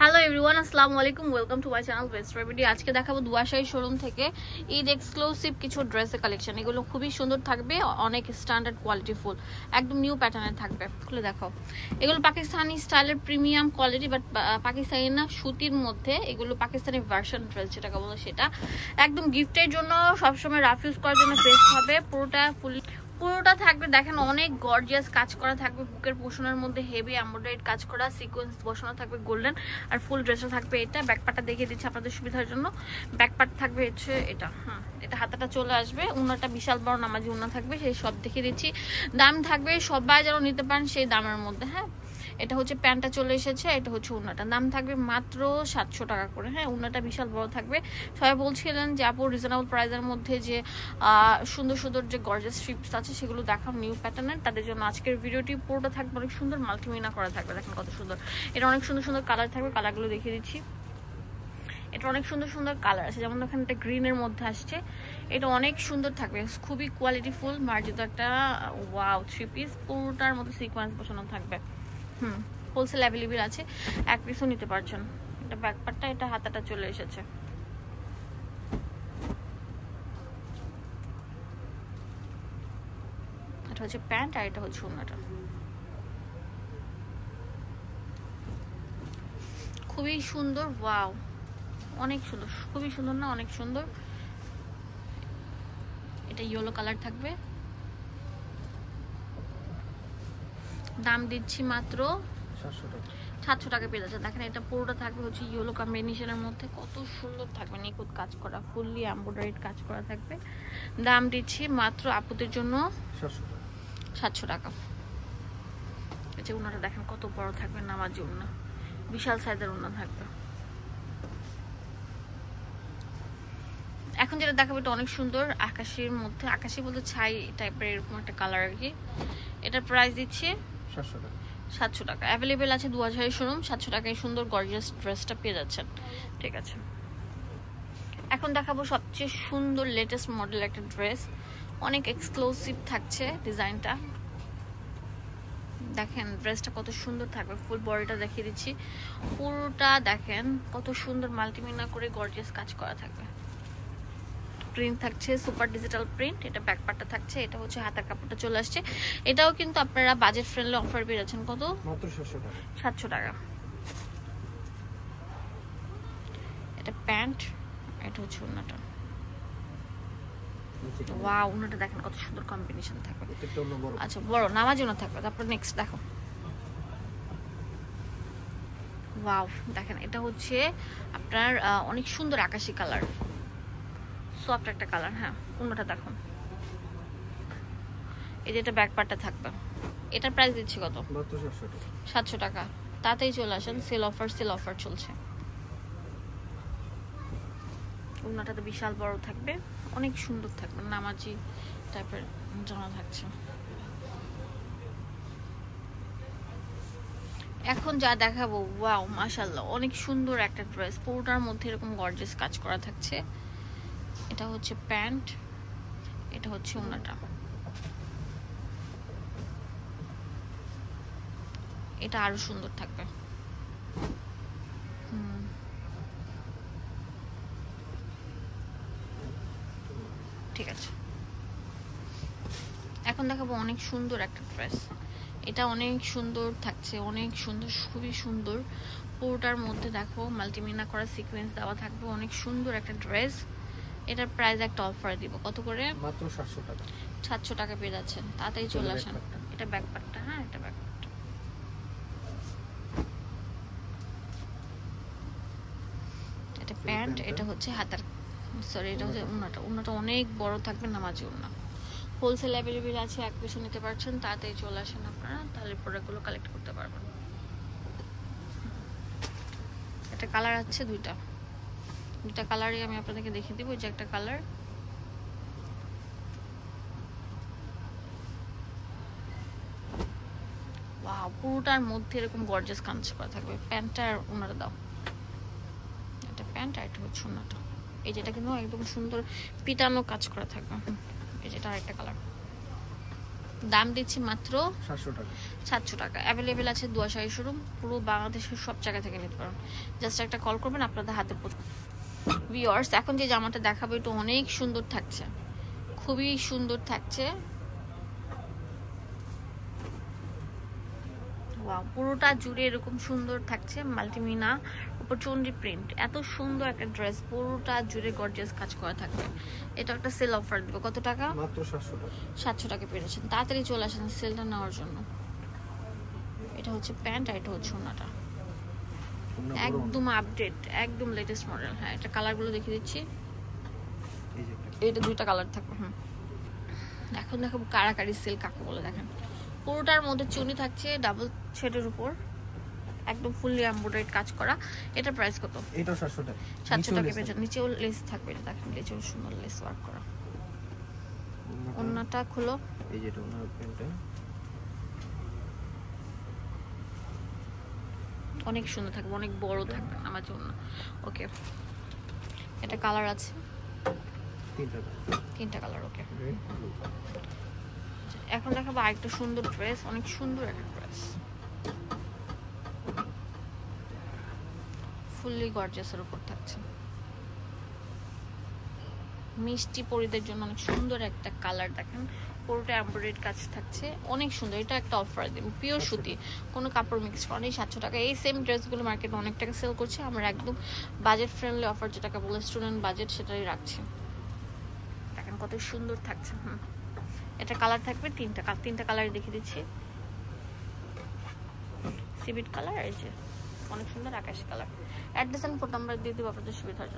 Hello everyone, আসসালামু আলাইকুম। Welcome to my channel best video. আজকে দেখাবো দুয়াশাই শোরুম থেকে ঈদ এক্সক্লুসিভ কিছু ড্রেসের কালেকশন। এগুলো খুবই সুন্দর থাকবে, অনেক স্ট্যান্ডার্ড কোয়ালিটি ফুল, একদম নিউ প্যাটার্নের থাকবে। খুলে দেখাও। এগুলো পাকিস্তানি স্টাইলের প্রিমিয়াম কোয়ালিটি, বাট পাকিস্তানি না, সুতির মধ্যে। এগুলো পাকিস্তানি ভার্সন ড্রেস যেটাকে বলো, সেটা একদম গিফটের জন্য, সবসময় রাফ ইউজ করার জন্য বেস্ট হবে। পুরোটা থাকবে দেখেন, অনেক গর্জিয়াস কাজ করা থাকবে। বুকের পোর্শনের মধ্যে হেভি এমব্রয়ডারি কাজ করা, সিকোয়েন্স বসানো থাকবে গোল্ডেন। আর ফুল ড্রেসটা থাকবে এটা। ব্যাকপার্টটা দেখিয়ে দিচ্ছি আপনাদের সুবিধার জন্য। ব্যাকপার্ট থাকবে হচ্ছে এটা, এটা হাতাটা চলে আসবে। উন্নাটা বিশাল বড় নামাজি উন্না থাকবে, সেই সব দেখিয়ে দিচ্ছি। দাম থাকবে সবাই যেন নিতে পারেন সেই দামের মধ্যে। হ্যাঁ, এটা হচ্ছে প্যান্টটা চলে এসেছে, এটা হচ্ছে উন্নাটা। দাম থাকবে মাত্র 700 টাকা করে। হ্যাঁ, উন্নাটা বিশাল বড় থাকবে। সবাই বলছিলেন যে আপু রিজনেবল প্রাইসের মধ্যে যে সুন্দর সুন্দর যে গর্জিয়াস স্ট্রিপস আছে সেগুলো দেখাও নিউ প্যাটার্নের। তাদের জন্য আজকের ভিডিওটি পুরোটা থাকবে অনেক সুন্দর মাল্টিমিনা করা থাকবে। দেখেন কত সুন্দর, এটা অনেক সুন্দর সুন্দর কালার থাকবে। কালারগুলো দেখিয়ে দিচ্ছি। এটা অনেক সুন্দর সুন্দর কালার আছে, যেমন এখানে একটা গ্রিনের মধ্যে আসছে। এটা অনেক সুন্দর থাকবে, খুবই কোয়ালিটি ফুল মার্জিত একটা ওয়াও থ্রি পিস। পুরোটার মধ্যে সিকোয়েন্স বসানো থাকবে। হোলসেল অ্যাভেলেবেল আছে, এক পিসও নিতে পারছেন। এটা ব্যাকপার্টটা, এটা হাতাটা চলে এসেছে। এটা হচ্ছে প্যান্ট, আর এটা হচ্ছে ওড়নাটা। খুবই সুন্দর, ওয়াও অনেক সুন্দর, খুবই সুন্দর না, অনেক সুন্দর। এটা ইয়েলো কালার থাকবে। দাম দিচ্ছি মাত্র 700 টাকা পেয়ে যাচ্ছে। দেখেন এটা পুরোটা থাকবে হচ্ছে ইয়েলো কম্বিনেশনের মধ্যে, কত সুন্দর থাকবে, নিখুঁত কাজ করা, ফুললি এমব্রয়ডারিড কাজ করা থাকবে। দাম দিচ্ছি মাত্র আপুদের জন্য 700 টাকা। এই যে উনাটা দেখেন কত বড় থাকবে, নামাজি উন্না, বিশাল সাইজের উন্না থাকবে। এখন যেটা দেখাবো এটা অনেক সুন্দর, আকাশের মধ্যে, আকাশি বলতে ছাই টাইপের এরকম একটা কালার আর কি। এটার প্রাইস দিচ্ছি 700 টাকা। অ্যাভেলেবেল আছে দুয়াশাই শোরুম। 700 টাকায় সুন্দর গর্জিয়াস ড্রেসটা পেয়ে যাচ্ছেন। ঠিক আছে, এখন দেখাবো সবচেয়ে সুন্দর লেটেস্ট মডেল একটা ড্রেস, অনেক এক্সক্লুসিভ থাকছে ডিজাইনটা। দেখেন ড্রেসটা কত সুন্দর থাকবে, ফুল বডিটা দেখিয়ে দিচ্ছি। পুরোটা দেখেন কত সুন্দর মাল্টিমিনা করে গর্জিয়াস কাজ করা থাকবে। প্রিন্ট থাকছে সুপার ডিজিটাল প্রিন্ট। এটা ব্যাকপার্টটা থাকছে, এটা হচ্ছে হাতার কাপড়টা চলে আসছে। এটাও কিন্তু আপনারা বাজেট ফ্রেন্ডলি অফার পেয়ে যাচ্ছেন। কত? মাত্র 700 টাকা। এটা প্যান্ট, এটা হচ্ছে ওড়নাটা। ওয়াও, ওড়নাটা দেখেন কত সুন্দর কম্বিনেশন থাকবে। আচ্ছা, বড় নামাজি ওড়না থাকবে। তারপর নেক্সট দেখো, ওয়াও দেখেন এটা হচ্ছে আপনার অনেক সুন্দর আকাশি কালার, সফট একটা কালার। হ্যাঁ, ওড়নাটা দেখুন। এই যে এটা ব্যাকপার্টটা থাকবে। এটার প্রাইস দিচ্ছি কত? 700 টাকা। তাতেই চলে আসেন, সেল অফার চলছে। ওড়নাটা তো বিশাল বড় থাকবে, অনেক সুন্দর থাকবে, নামাজি টাইপের জামা থাকছে। এখন যা দেখাবো, ওয়াও মাশাআল্লাহ, অনেক সুন্দর একটা ড্রেস। পুরোটার মধ্যে এরকম গর্জিয়াস কাজ করা থাকছে। এটা হচ্ছে প্যান্ট, এটা হচ্ছে ওড়নাটা। এটা আরো সুন্দর থাকবে। ঠিক আছে, এখন দেখাবো অনেক সুন্দর একটা ড্রেস। এটা অনেক সুন্দর থাকছে, অনেক সুন্দর, খুবই সুন্দর। পুরোটার মধ্যে দেখো মাল্টিমিনা করা সিকোয়েন্স দেওয়া থাকবে, অনেক সুন্দর একটা ড্রেস। এটার প্রাইস একটা অফার দিব, কত করে? মাত্র 700 টাকা। 700 টাকা পেয়ে যাচ্ছেন, তাড়াতাড়ি চলে আসেন। এটা ব্যাকপার্টটা, হ্যাঁ এটা ব্যাকপার্ট। এটা প্যান্ট, এটা হচ্ছে হাতার, সরি এটা হচ্ছে ওড়নাটা। ওড়নাটা অনেক বড় থাকবে, নামাজি ওড়না। হোলসেল অ্যাভেলেবেল আছে, এক পিসও নিতে পারছেন। তাড়াতাড়ি চলে আসেন আপনারা, তাহলে প্রোডাক্টগুলো কালেক্ট করতে পারবেন। একটা কালার আছে, দুইটা কালারই আমি আপনাদেরকে দেখিয়ে দিব। যে একটা কালার, ওয়াও পুরোটার মধ্যে এরকম গর্জিয়াস কাজ করা থাকবে। প্যান্টটা আর ওড়নাটা দাও। এটা প্যান্ট, আর এটা হচ্ছে ওড়নাটা। এই যেটা কিন্তু একদম সুন্দর পিটানো কাজ করা থাকবে। এই যেটা আরেকটা কালার। দাম দিচ্ছি মাত্র 700 টাকা। অ্যাভেলেবেল আছে দুয়া শাড়ি শোরুম, পুরো বাংলাদেশের সব জায়গা থেকে নিতে পারেন। জাস্ট একটা কল করবেন, আপনাদের হাতে ভিউয়ার্স। এখন যে জামাটা দেখাবো এটা অনেক সুন্দর থাকছে, খুবই সুন্দর থাকছে। ওয়াও, পুরোটা জুড়ে এরকম সুন্দর থাকছে, মাল্টিমিনা উপর চন্ডি প্রিন্ট, এত সুন্দর একটা ড্রেস, পুরোটা জুড়ে গর্জিয়াস কাজ করা থাকবে। এটা একটা সেল অফার দিব, কত টাকা? মাত্র 700 টাকা। 700 টাকা পেয়েছেন, তাড়াতাড়ি চলে আসেন সেলটা নেওয়ার জন্য। এটা হচ্ছে প্যান্ট আর এটা হচ্ছে ওড়নাটা, একদম আপডেট, একদম লেটেস্ট মডেল। হ্যাঁ, এটা কালারগুলো দেখিয়ে দিচ্ছি, এটা দুইটা কালার থাকবে। এখন দেখাবো কারাকারি সিল্ক কাকে বলে। দেখেন পুরোটার মধ্যে চুনি থাকছে ডাবল শেডের উপর, একদম ফুললি এমব্রয়ডারি কাজ করা। এটা প্রাইস কত? এটা 700 টাকা। 700 টাকা পেয়েছেন। নিচেও লেস থাকবে, এটা দেখেন নিচেও সুন্দর লেস ওয়ার্ক করা। ওন্নাটা খুলো, এই যে এটা ওন্নার প্রিন্টটা অনেক সুন্দর থাকবে, অনেক বড় থাকবে আমার জন্য। ওকে, এটা কালার আছে তিনটা কালার। ওকে, এখন দেখাবো আরেকটা সুন্দর ড্রেস, অনেক সুন্দর একটা ড্রেস, ফুললি গর্জিয়াসের উপর থাকছে। মিষ্টি পরিদের জন্য অনেক সুন্দর একটা কালার। দেখেন পুরোটা এমব্রয়ডারি কাজ থাকছে, অনেক সুন্দর। এটা একটা অফার দিন, পিওর সুতি, কোনো কাপড় মিক্স করা নেই। 700 টাকা। এই সেম ড্রেসগুলো মার্কেটে অনেক টাকা সেল করছে, আমরা একদম বাজেট ফ্রেন্ডলি অফার, যেটাকে বলে স্টুডেন্ট বাজেট, সেটাই রাখছি। দেখেন কত সুন্দর থাকছে। এটা কালার থাকবে তিনটা কালার দেখিয়ে দিচ্ছি। সিভিট কালার, এই যে অনেক সুন্দর আকাশি colour. Address and phone number দিয়ে দেবো আপনাদের সুবিধার জন্য।